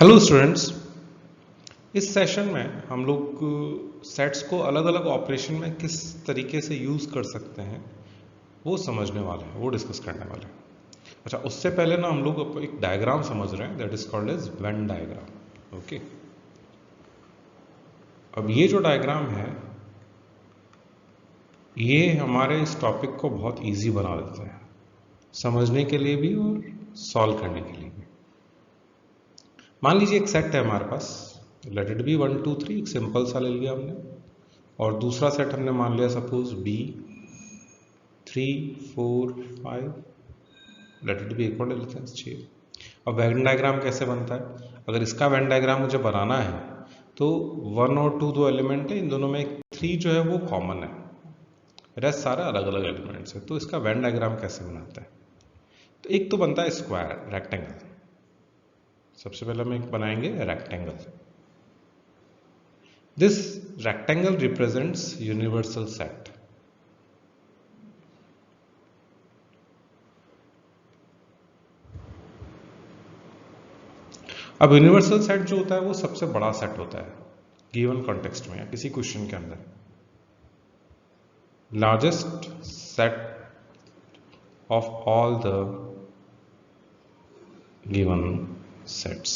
Hello students, इस session में हम लोग सेट्स को अलग अलग ऑपरेशन में किस तरीके से यूज़ कर सकते हैं वो समझने वाले हैं, वो डिस्कस करने वाले हैं। अच्छा, उससे पहले ना हम लोग एक डायग्राम समझ रहे हैं that is called as Venn diagram. Okay, अब ये जो डायग्राम है ये हमारे इस टॉपिक को बहुत इजी बना देता है, समझने के लिए भी और सॉल्व करने के लिए भी। मान लीजिए एक सेट है हमारे पास, लेट इट बी 1 2 3, एक सिंपल सा ले लिया हमने, और दूसरा सेट हमने मान लिया suppose B 3 4 5, let it be एक और ले लेते हैं 6। अब वेन डायग्राम कैसे बनता है? अगर इसका वेन डायग्राम मुझे बनाना है तो 1 और 2 दो एलिमेंट है, इन दोनों में 3 जो है वो कॉमन है, रेस्ट सारा अलग अलग एलिमेंट्स है। तो इसका वेन डायग्राम कैसे बनाता है? तो एक तो बनता है स्क्वायर, रेक्टेंगल। सबसे पहले हम एक बनाएंगे rectangle. This rectangle represents universal set. अब यूनिवर्सल सेट जो होता है वो सबसे बड़ा सेट होता है गिवन कॉन्टेक्स्ट में या किसी क्वेश्चन के अंदर। Largest set of all the given sets.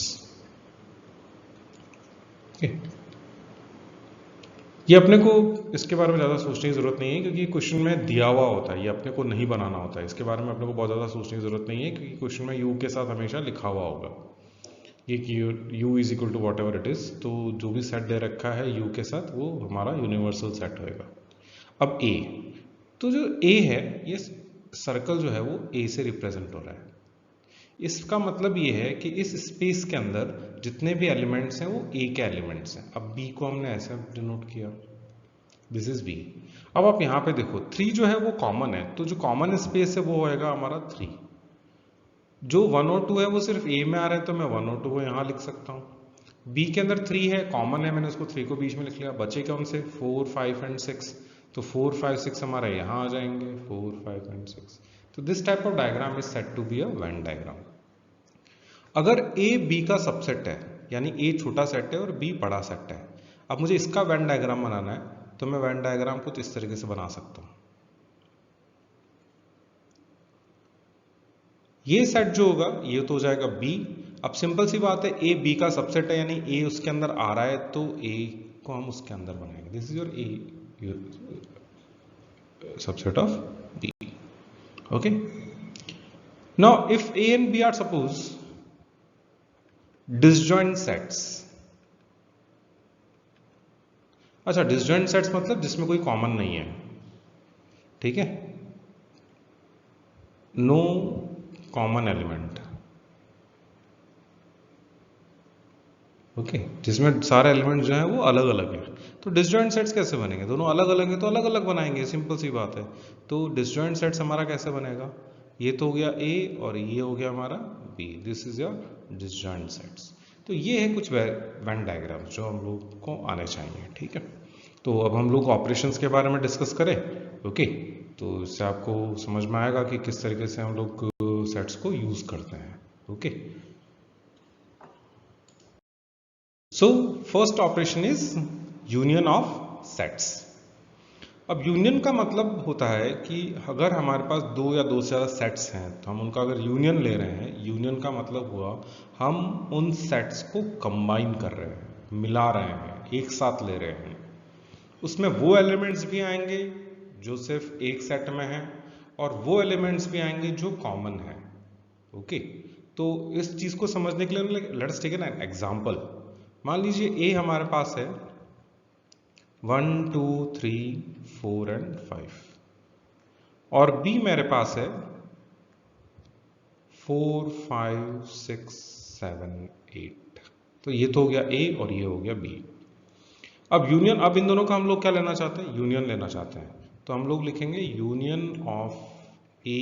ये अपने को इसके बारे में ज़्यादा सोचने की ज़रूरत नहीं है क्योंकि क्वेश्चन में दिया हुआ होता है, ये अपने को नहीं बनाना होता है। इसके बारे में अपने को बहुत ज़्यादा सोचने की ज़रूरत नहीं है क्योंकि क्वेश्चन में यू के साथ हमेशा लिखा हुआ होगा ये कि U is equal to whatever it is. तो जो भी सेट दे रखा है यू के साथ वो हमारा यूनिवर्सल सेट होएगा। अब ए, तो जो ए है ये सर्कल जो है वो ए से रिप्रेजेंट हो रहा है। इसका मतलब ये है कि इस स्पेस के अंदर जितने भी एलिमेंट्स हैं वो ए के एलिमेंट्स हैं। अब बी को हमने ऐसे डिनोट किया, दिस इज बी। अब आप यहां पे देखो 3 जो है वो कॉमन है, तो जो कॉमन स्पेस है वो होएगा हमारा 3। जो 1 और 2 है वो सिर्फ ए में आ रहा है तो मैं 1 और 2 को यहां लिख सकता हूं। बी के अंदर 3 है, कॉमन है, मैंने उसको 3 को बीच में लिख लिया। बचे कौन से? 4 5 एंड 6, तो 4 5 6 हमारा यहां आ जाएंगे, 4 5 एंड 6। तो this type of diagram is said to be a Venn diagram. अगर ए बी का सबसेट है, यानी ए छोटा सेट है और बी बड़ा सेट है, अब मुझे इसका वेन डायग्राम बनाना है तो मैं वेन डायग्राम कुछ इस तरीके से बना सकता हूं। ये सेट जो होगा ये तो हो जाएगा बी। अब सिंपल सी बात है, ए बी का सबसेट है यानी ए उसके अंदर आ रहा है तो ए को हम उसके अंदर बनाएंगे। This is your A subset of B. Okay, now if A and B are suppose disjoint sets. अच्छा, डिसजॉइंट सेट्स मतलब जिसमें कोई कॉमन नहीं है, ठीक है, नो कॉमन एलिमेंट। ओके, जिसमें सारे एलिमेंट जो है वो अलग अलग है। तो डिसजॉइंट सेट्स कैसे बनेंगे? दोनों अलग अलग है तो अलग अलग बनाएंगे, सिंपल सी बात है। तो डिसजॉइंट सेट्स हमारा कैसे बनेगा? ये तो हो गया ए और ये हो गया हमारा B, this is your disjoint sets. तो ये है कुछ वेन डायग्राम जो हम लोग को आने चाहिए, ठीक है। तो अब हम लोग ऑपरेशंस के बारे में डिस्कस करें। ओके, तो इससे आपको समझ में आएगा कि किस तरीके से हम लोग सेट्स को यूज करते हैं। Okay, so first operation is union of sets. अब यूनियन का मतलब होता है कि अगर हमारे पास दो या दो से ज़्यादा सेट्स हैं तो हम उनका अगर यूनियन ले रहे हैं, यूनियन का मतलब हुआ हम उन सेट्स को कंबाइन कर रहे हैं, मिला रहे हैं, एक साथ ले रहे हैं। उसमें वो एलिमेंट्स भी आएंगे जो सिर्फ एक सेट में हैं और वो एलिमेंट्स भी आएंगे जो कॉमन है। ओके, तो इस चीज को समझने के लिए लेट्स टेक एन एग्जांपल। मान लीजिए ए हमारे पास है 1 2 3 4 एंड 5 और बी मेरे पास है 4 5 6 7 8। तो ये तो हो गया ए और ये हो गया बी। अब यूनियन, अब इन दोनों का हम लोग क्या लेना चाहते हैं? यूनियन लेना चाहते हैं। तो हम लोग लिखेंगे union of A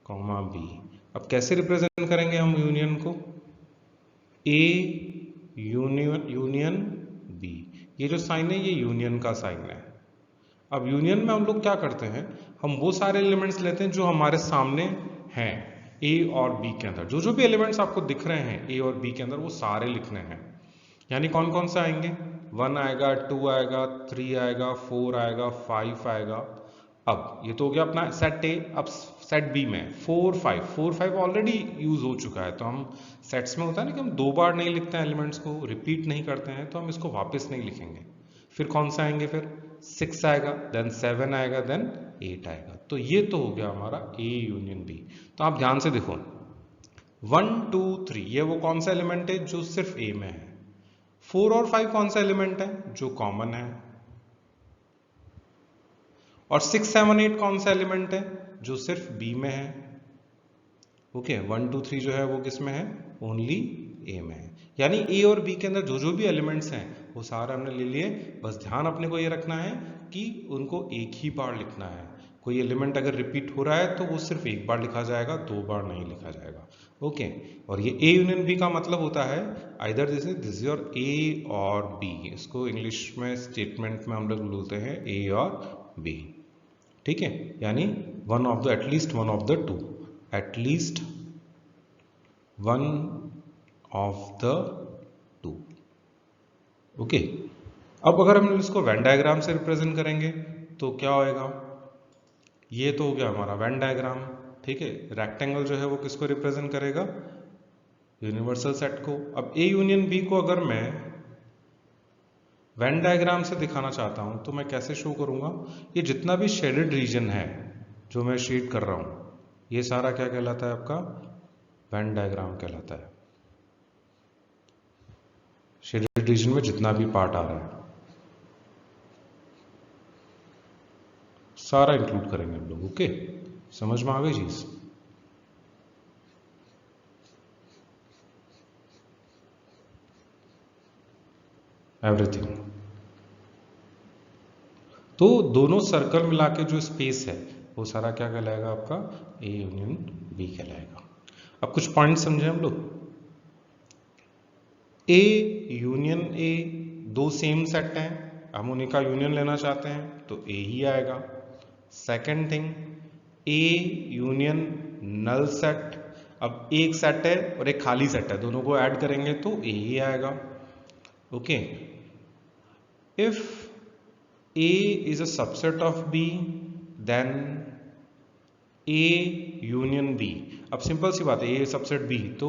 comma B. अब कैसे रिप्रेजेंट करेंगे हम यूनियन को? ए यूनियन बी, ये जो साइन है ये यूनियन का साइन है। अब यूनियन में हम लोग क्या करते हैं? हम वो सारे एलिमेंट्स लेते हैं जो हमारे सामने हैं। ए और बी के अंदर जो जो भी एलिमेंट्स आपको दिख रहे हैं ए और बी के अंदर वो सारे लिखने हैं। यानी कौन कौन से आएंगे, 1 आएगा, 2 आएगा, 3 आएगा, 4 आएगा, 5 आएगा। अब ये तो हो गया अपना सेट ए। अब सेट बी में 4 5 ऑलरेडी यूज हो चुका है, तो हम सेट्स में होता है ना कि हम दो बार नहीं लिखते हैं एलिमेंट्स को, रिपीट नहीं करते हैं, तो हम इसको वापस नहीं लिखेंगे। फिर कौन सा आएंगे, फिर 6 आएगा, देन 7 आएगा, देन 8 आएगा। तो ये तो हो गया हमारा ए यूनियन बी। तो आप ध्यान से देखो 1 2 3 ये वो कौन सा एलिमेंट है जो सिर्फ ए में है। 4 और 5 कौन सा एलिमेंट है जो कॉमन है। और 6 7 8 कौन सा एलिमेंट है जो सिर्फ बी में है। ओके 1 2 3 जो है वो किस में है, ओनली ए में है। यानी ए और बी के अंदर जो जो भी एलिमेंट्स हैं वो सारे हमने ले लिए। बस ध्यान अपने को ये रखना है कि उनको एक ही बार लिखना है। कोई एलिमेंट अगर रिपीट हो रहा है तो वो सिर्फ एक बार लिखा जाएगा, दो बार नहीं लिखा जाएगा। ओके और ये ए यूनियन बी का मतलब होता है आइदर दिस इज योर ए और बी। इसको इंग्लिश में स्टेटमेंट में हम लोग बोलते हैं ए और बी। ठीक है, यानी one of the at least one of the two, at least one of the two. Okay अब अगर हम इसको वेन डायग्राम से रिप्रेजेंट करेंगे तो क्या होएगा, ये तो हो गया हमारा वेन डायग्राम। ठीक है, रेक्टेंगल जो है वो किसको रिप्रेजेंट करेगा, यूनिवर्सल सेट को। अब ए यूनियन बी को अगर मैं वेन डायग्राम से दिखाना चाहता हूं तो मैं कैसे शो करूंगा, ये जितना भी शेडेड रीजन है जो मैं शेड कर रहा हूं ये सारा क्या कहलाता है, आपका वेन डायग्राम कहलाता है। शेडेड रीजन में जितना भी पार्ट आ रहा है सारा इंक्लूड करेंगे हम लोग। ओके समझ में आ गई चीज। एवरीथिंग। तो दोनों सर्कल मिला के जो स्पेस है वो सारा क्या कहलाएगा, आपका ए यूनियन बी कहलाएगा। अब कुछ पॉइंट समझे हम लोग। ए यूनियन ए दो सेम सेट हैं, हम उन्हीं का यूनियन लेना चाहते हैं तो ए ही आएगा। Second thing, A union null set. अब एक सेट है और एक खाली सेट है, दोनों को ऐड करेंगे तो ए ही आएगा। Okay if A is a subset of B, then A union B। अब सिंपल सी बात है, A सबसेट B, तो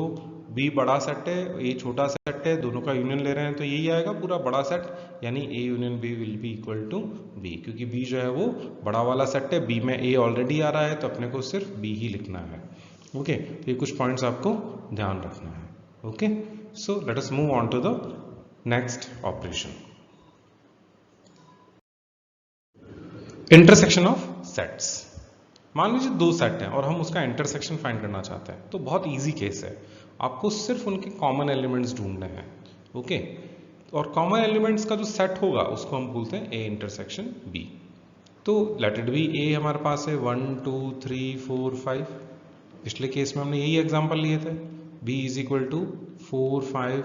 B बड़ा सेट है, A छोटा सेट है, दोनों का यूनियन ले रहे हैं तो यही आएगा पूरा बड़ा सेट, यानी A union B will be equal to B, क्योंकि B जो है वो बड़ा वाला सेट है, B में A ऑलरेडी आ रहा है तो अपने को सिर्फ B ही लिखना है। ओके ये कुछ पॉइंट्स आपको ध्यान रखना है। Okay so let us move on to the next operation, intersection of sets. मान लीजिए दो सेट हैं और हम उसका इंटरसेक्शन फाइंड करना चाहते हैं, तो बहुत इजी केस है, आपको सिर्फ उनके कॉमन एलिमेंट्स ढूंढने हैं। ओके और कॉमन एलिमेंट्स का जो सेट होगा उसको हम बोलते हैं ए इंटरसेक्शन बी। तो लेट इट बी ए हमारे पास है 1 2 3 4 5, पिछले केस में हमने यही एग्जांपल लिए थे। B is equal to 4 5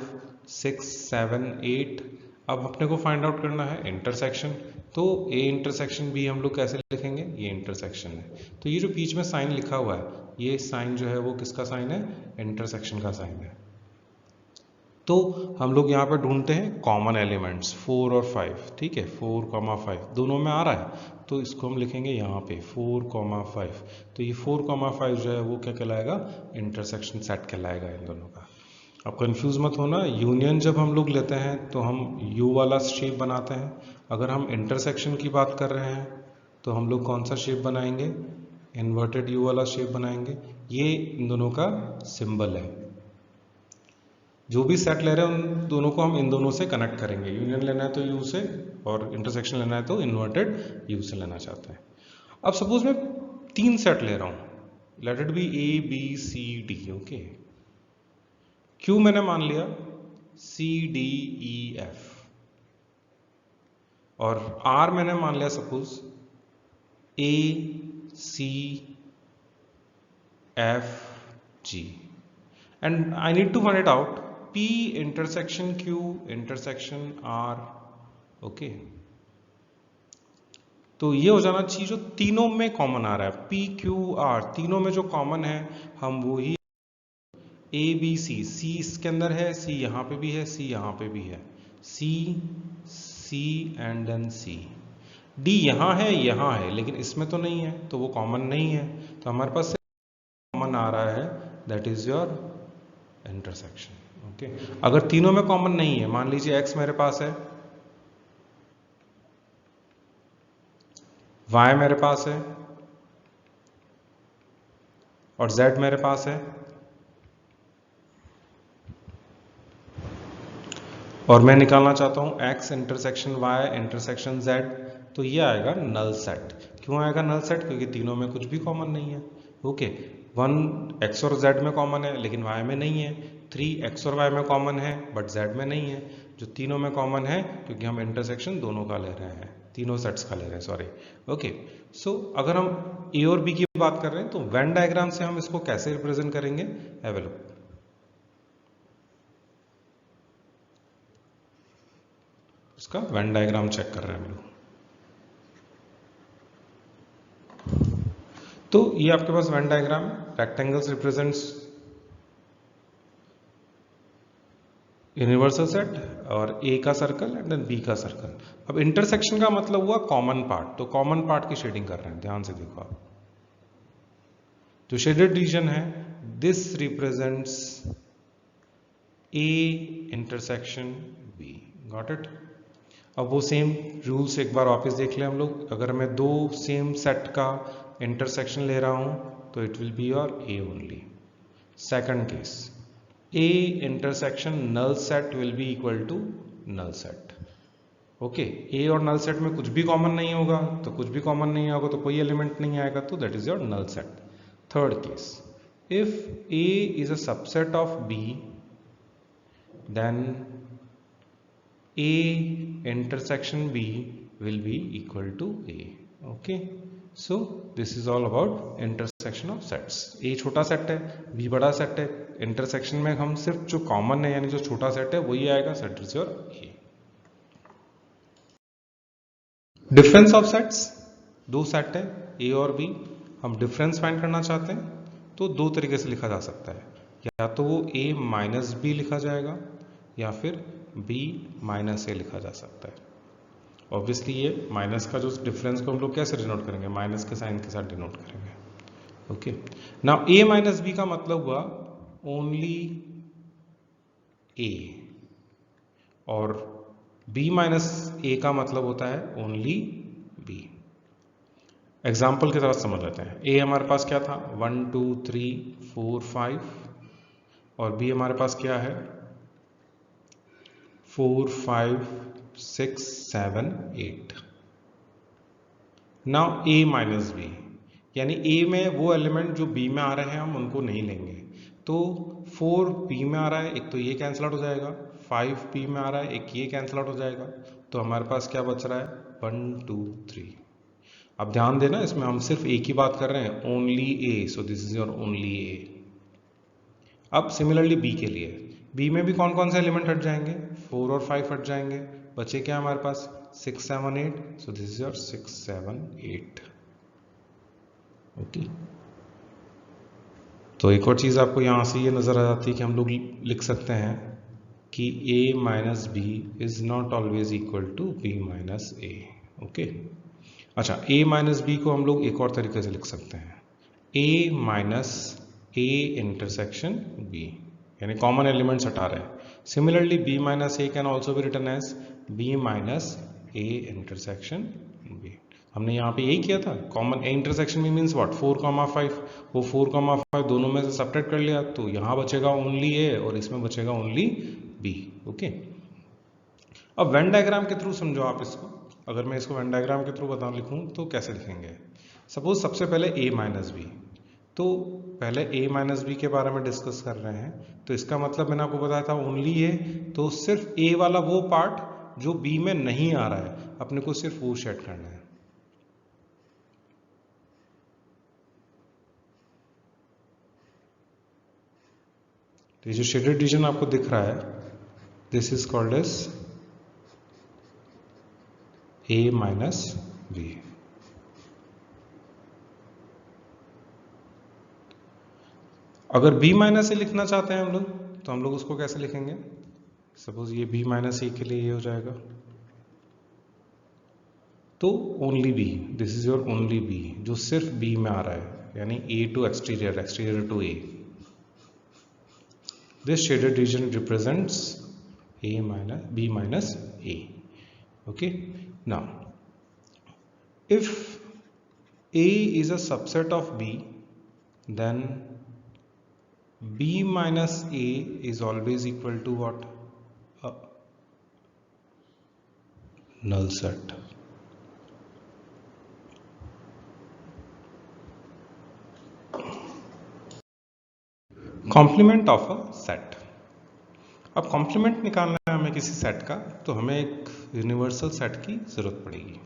6 7 8। अब अपने को फाइंड आउट करना है इंटरसेक्शन, तो ए इंटरसेक्शन बी हम लोग कैसे लिखेंगे, ये इंटरसेक्शन है तो ये जो बीच में साइन लिखा हुआ है ये साइन जो है वो किसका साइन है, इंटरसेक्शन का साइन है। तो हम लोग यहाँ पर ढूंढते हैं कॉमन एलिमेंट्स 4 और 5। ठीक है 4,5 दोनों में आ रहा है तो इसको हम लिखेंगे यहाँ पे 4,5। तो ये 4,5 जो है वो क्या कहलाएगा, इंटरसेक्शन सेट कहलाएगा इन दोनों का। अब कंफ्यूज मत होना, यूनियन जब हम लोग लेते हैं तो हम यू वाला शेप बनाते हैं, अगर हम इंटरसेक्शन की बात कर रहे हैं तो हम लोग कौन सा शेप बनाएंगे, इन्वर्टेड यू वाला शेप बनाएंगे। ये इन दोनों का सिंबल है, जो भी सेट ले रहे हैं उन दोनों को हम इन दोनों से कनेक्ट करेंगे। यूनियन लेना है तो यू से और इंटरसेक्शन लेना है तो इन्वर्टेड यू से लेना चाहते हैं। अब सपोज मैं 3 सेट ले रहा हूं, let it be A B C D. Okay Q मैंने मान लिया सी डी ई एफ और आर मैंने मान लिया suppose A C F G, and I need to find it out P intersection Q intersection R। Okay तो ये हो जाना चाहिए जो तीनों में कॉमन आ रहा है, पी क्यू आर तीनों में जो कॉमन है हम वो ही, ए बी सी, सी इसके अंदर है, सी यहाँ पे भी है, सी यहाँ पे भी है, सी सी एंड देन सी, डी यहाँ है लेकिन इसमें तो नहीं है, तो वो कॉमन नहीं है, तो हमारे पास कॉमन आ रहा है, that is your intersection. Okay, अगर तीनों में कॉमन नहीं है, मान लीजिए एक्स मेरे पास है, वाई मेरे पास है और z मेरे पास है, और मैं निकालना चाहता हूं x intersection y intersection z, तो ये आएगा नल सेट। क्यों आएगा नल सेट? क्योंकि तीनों में कुछ भी कॉमन नहीं है। ओके, 1 x और z में कॉमन है लेकिन y में नहीं है, 3 x और y में कॉमन है बट z में नहीं है। जो तीनों में कॉमन है, क्योंकि हम इंटरसेक्शन दोनों का ले रहे हैं, तीनों सेट्स का ले रहे हैं, सॉरी। ओके, सो अगर हम ए और बी की बात कर रहे हैं तो वेन डायग्राम से हम इसको कैसे रिप्रेजेंट करेंगे, हैव अ लुक। उसका वेन डायग्राम चेक कर रहे हैं हम लोग। तो ये आपके पास Venn diagram, rectangles represents universal set और ए का सर्कल एंड देन बी का सर्कल। अब इंटरसेक्शन का मतलब हुआ कॉमन पार्ट, तो कॉमन पार्ट की शेडिंग कर रहे हैं, ध्यान से देखो आप। जो शेडेड रीजन है, this represents A intersection B, got it. अब वो सेम रूल्स एक बार वापस देख लें हम लोग। अगर मैं दो सेम सेट का इंटरसेक्शन ले रहा हूं तो it will be your A only. Second case, A intersection null set will be equal to null set. Okay, A और नल सेट में कुछ भी कॉमन नहीं होगा, तो कुछ भी कॉमन नहीं होगा तो कोई एलिमेंट नहीं आएगा, तो that is your null set. Third case, if A is a subset of B then A intersection B will be equal to A. Okay, so this is all about intersection of sets. A छोटा set है, B बड़ा set है, intersection में हम सिर्फ जो common है यानी जो छोटा सेट है वही आएगा, set is your A. Difference of sets, दो सेट है A और B, हम डिफरेंस फाइंड करना चाहते हैं तो दो तरीके से लिखा जा सकता है, या तो वो A माइनस बी लिखा जाएगा या फिर b माइनस ए लिखा जा सकता है। ऑब्वियसली ये माइनस का जो डिफरेंस को हम लोग कैसे डिनोट करेंगे, माइनस के साइन के साथ डिनोट करेंगे। Okay, now a minus B का मतलब हुआ ओनली a, और b माइनस ए का मतलब होता है ओनली b। एग्जाम्पल के साथ समझ लेते हैं। a हमारे पास क्या था, 1 2 3 4 5, और b हमारे पास क्या है, 4 5 6 7 8। नाउ a माइनस बी, यानी a में वो एलिमेंट जो b में आ रहे हैं हम उनको नहीं लेंगे, तो 4 b में आ रहा है, एक तो ये कैंसिल आउट हो जाएगा, 5 b में आ रहा है, एक ये कैंसिल आउट हो जाएगा, तो हमारे पास क्या बच रहा है, 1 2 3। अब ध्यान देना, इसमें हम सिर्फ a की बात कर रहे हैं, only a, so this is your only a। अब सिमिलरली b के लिए, b में भी कौन कौन से एलिमेंट हट जाएंगे, 4 और 5 हट जाएंगे, बचे क्या हमारे पास, 6 7 8, so this is your 6 7 8। Okay, तो एक और चीज आपको यहां से ये नजर आ जाती है कि हम लोग लिख सकते हैं कि a minus B is not always equal to b minus A. Okay, अच्छा, a माइनस बी को हम लोग एक और तरीके से लिख सकते हैं, a minus A intersection b, यानी कॉमन एलिमेंट्स हटा रहे हैं। Similarly b minus A can also be written as b minus A intersection b। हमने यहाँ पे यही किया था, कॉमन इंटरसेक्शन में मीन्स व्हाट, 4,5, वो 4,5 दोनों में से सब्ट्रैक्ट कर लिया, तो यहाँ बचेगा ओनली ए और इसमें बचेगा ओनली बी। ओके, अब वेन डायग्राम के थ्रू समझो आप इसको। अगर मैं इसको वेन डायग्राम के थ्रू बता लिखूँ तो कैसे लिखेंगे, सपोज सबसे पहले a माइनस बी, तो पहले a माइनस बी के बारे में डिस्कस कर रहे हैं, तो इसका मतलब मैंने आपको बताया था ओनली a, तो सिर्फ a वाला वो पार्ट जो b में नहीं आ रहा है, अपने को सिर्फ वो शेड करना है। तो ये जो शेडेड रीजन आपको दिख रहा है, this is called as a minus B. अगर b माइनस ए लिखना चाहते हैं हम लोग, तो हम लोग उसको कैसे लिखेंगे? सपोज ये b माइनस ए के लिए ये हो जाएगा, तो only b, this is your only b, जो सिर्फ b में आ रहा है, यानी a to exterior, exterior to a. This shaded region represents b minus a. Okay. Now, if a is a subset of b, then b minus a is always equal to what? A null set. Complement of a set. अब complement निकालना है हमें किसी set का, तो हमें एक universal set की जरूरत पड़ेगी.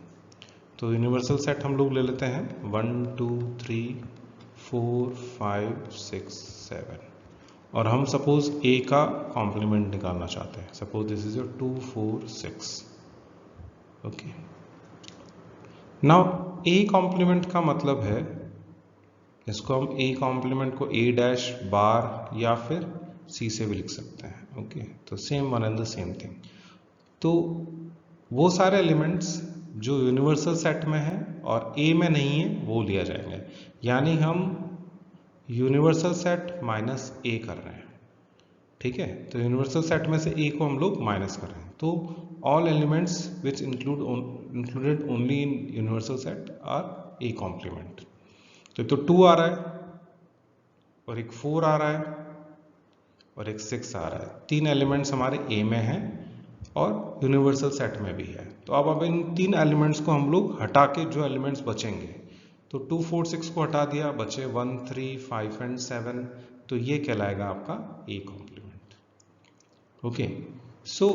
तो यूनिवर्सल सेट हम लोग ले लेते हैं 1 2 3 4 5 6 7, और हम सपोज a का कॉम्प्लीमेंट निकालना चाहते हैं. Suppose this is your 2 4 6. Okay. Now a complement का मतलब है, इसको हम a कॉम्प्लीमेंट को a डैश बार या फिर c से भी लिख सकते हैं. ओके. तो same one and the same thing. तो वो सारे एलिमेंट्स जो यूनिवर्सल सेट में है और a में नहीं है वो लिया जाएंगे, यानी हम यूनिवर्सल सेट माइनस a कर रहे हैं. ठीक है. तो यूनिवर्सल सेट में से a को हम लोग माइनस कर रहे हैं. तो all elements which included only in universal set are a complement. तो एक तो 2 आ रहा है, और एक 4 आ रहा है, और एक 6 आ रहा है. 3 एलिमेंट्स हमारे a में हैं और यूनिवर्सल सेट में भी है. तो अब इन 3 एलिमेंट्स को हम लोग हटा के जो एलिमेंट्स बचेंगे, तो 2 4 6 को हटा दिया, बचे 1 3 5 एंड 7. तो ये कहलाएगा आपका a complement. Okay. So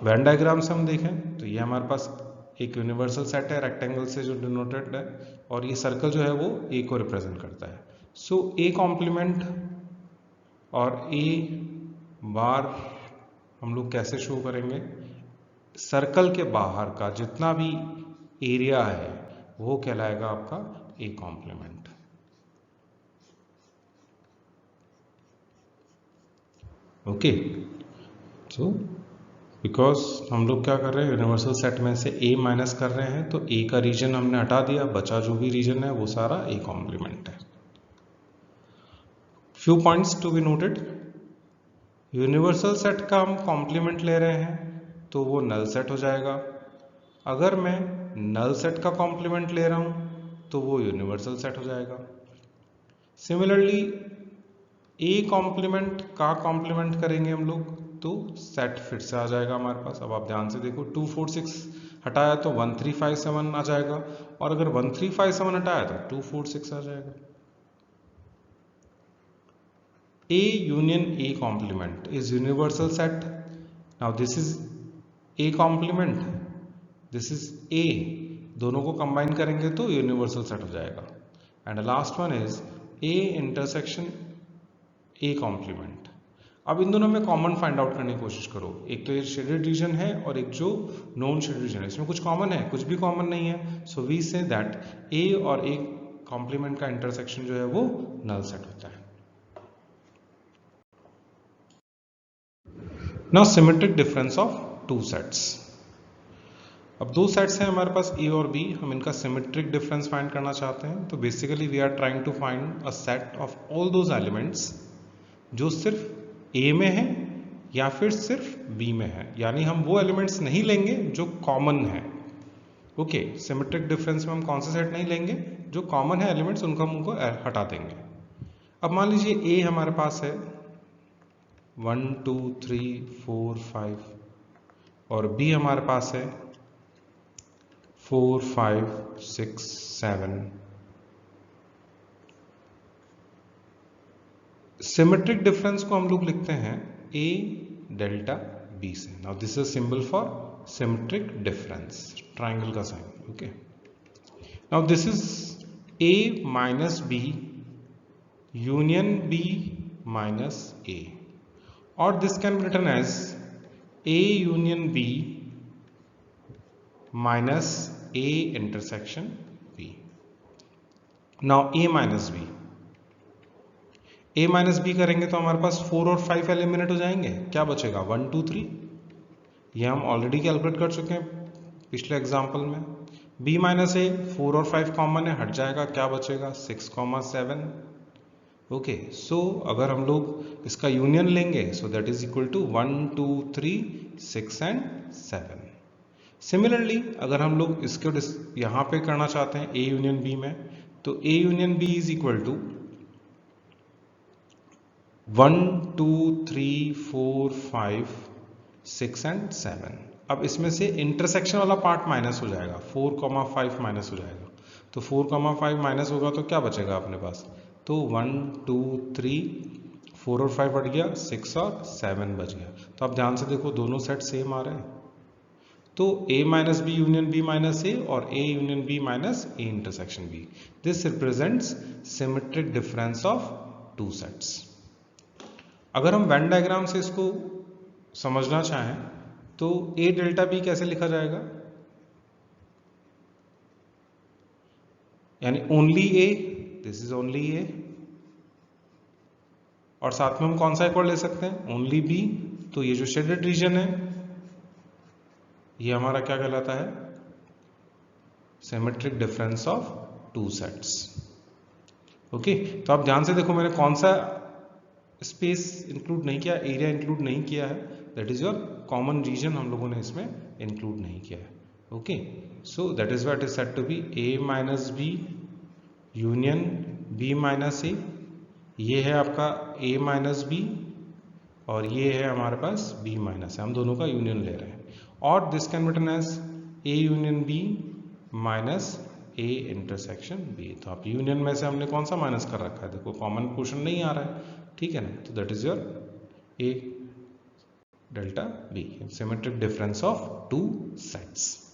Venn diagram से हम देखें तो ये हमारे पास एक यूनिवर्सल सेट है रेक्टेंगल से जो डिनोटेड है, और ये सर्कल जो है वो a को रिप्रेजेंट करता है. सो a कॉम्प्लीमेंट और a बार हम लोग कैसे शो करेंगे? सर्कल के बाहर का जितना भी एरिया है वो कहलाएगा आपका a complement. Okay. So because हम लोग क्या कर रहे हैं, यूनिवर्सल सेट में से a माइनस कर रहे हैं, तो a का रीजन हमने हटा दिया, बचा जो भी रीजन है वो सारा a कॉम्प्लीमेंट है. Few points to be noted. Universal set का हम कॉम्प्लीमेंट ले रहे हैं तो वो नल सेट हो जाएगा. अगर मैं नल सेट का कॉम्प्लीमेंट ले रहा हूं तो वो यूनिवर्सल सेट हो जाएगा. सिमिलरली a कॉम्प्लीमेंट का कॉम्प्लीमेंट करेंगे हम लोग तो सेट फिर से आ जाएगा हमारे पास. अब आप ध्यान से देखो, 2 4 6 हटाया तो 1 3 5 7 आ जाएगा, और अगर 1 3 5 7 हटाया तो 2 4 6 आ जाएगा. A union A complement is universal set. Now this is A complement, this is A. दोनों को कंबाइन करेंगे तो यूनिवर्सल सेट हो जाएगा. And last one is A intersection A complement. अब इन दोनों में कॉमन फाइंड आउट करने की कोशिश करो. एक तो ये शेडेड रीजन है और एक जो नॉन शेडेड रीजन है, इसमें कुछ कॉमन है? कुछ भी कॉमन नहीं है. So we say that A और A कॉम्प्लीमेंट का इंटरसेक्शन जो है वो नल सेट होता है. Now symmetric difference of two sets. अब दो सेट्स हैं हमारे पास A और B, हम इनका सिमेट्रिक डिफरेंस फाइंड करना चाहते हैं. तो basically we are trying to find a set of all those elements जो सिर्फ A में है या फिर सिर्फ B में है, यानी हम वो एलिमेंट्स नहीं लेंगे जो कॉमन है. ओके. सिमेट्रिक डिफरेंस में हम कौन से सेट नहीं लेंगे? जो कॉमन है एलिमेंट्स उनको हम उनको हटा देंगे. अब मान लीजिए A हमारे पास है 1 2 3 4 5, और B हमारे पास है 4 5 6 7. सिमेट्रिक डिफरेंस को हम लोग लिखते हैं A डेल्टा B से. Now this is symbol for symmetric difference, triangle का sign. Okay. Now this is A minus B union B minus A, or this can be written as A union B minus A intersection B. Now A minus B. A minus B करेंगे तो हमारे पास 4 और 5 eliminate हो जाएंगे, क्या बचेगा 1 2 3, ये हम ऑलरेडी कैलकुलेट कर चुके हैं पिछले एग्जाम्पल में। b माइनस ए 4 और 5 कॉमन है, हट जाएगा, क्या बचेगा 6 7। ओके, सो अगर हम लोग इसका यूनियन लेंगे so that is equal to 1 2 3 6 and 7। Similarly अगर हम लोग इसको यहाँ पे करना चाहते हैं a यूनियन b में, तो a union b is equal to 1 2 3 4 5 6 and 7। अब इसमें से इंटरसेक्शन वाला पार्ट माइनस हो जाएगा, 4 5 माइनस हो जाएगा, तो 4 5 माइनस होगा तो क्या बचेगा अपने पास, तो 1 2 3 4 और 5 हट गया, 6 और 7 बच गया। तो आप ध्यान से देखो दोनों सेट सेम आ रहे हैं, तो a minus B union b minus A और a union b minus A intersection b, this represents symmetric difference of two sets. अगर हम वेन डायग्राम से इसको समझना चाहें तो a डेल्टा b कैसे लिखा जाएगा, यानी only a, this is only a, और साथ में हम कौन सा इक्वल ले सकते हैं, ओनली b, तो ये जो शेडेड रीजन है ये हमारा क्या कहलाता है, symmetric difference of two sets. Okay, तो आप ध्यान से देखो मैंने कौन सा स्पेस इंक्लूड नहीं किया, एरिया इंक्लूड नहीं किया है, that is your common region हम लोगों ने इसमें इंक्लूड नहीं किया है। Okay, so that is what is said to be a minus B union b minus A, ये है आपका a माइनस बी और ये है हमारे पास b माइनस, हम दोनों का यूनियन ले रहे हैं, और this can written as a union b minus a intersection b। तो आप यूनियन में से हमने कौन सा माइनस कर रखा है, देखो कॉमन पोर्शन नहीं आ रहा है, ठीक है ना, तो that is your a delta b, symmetric difference of two sets.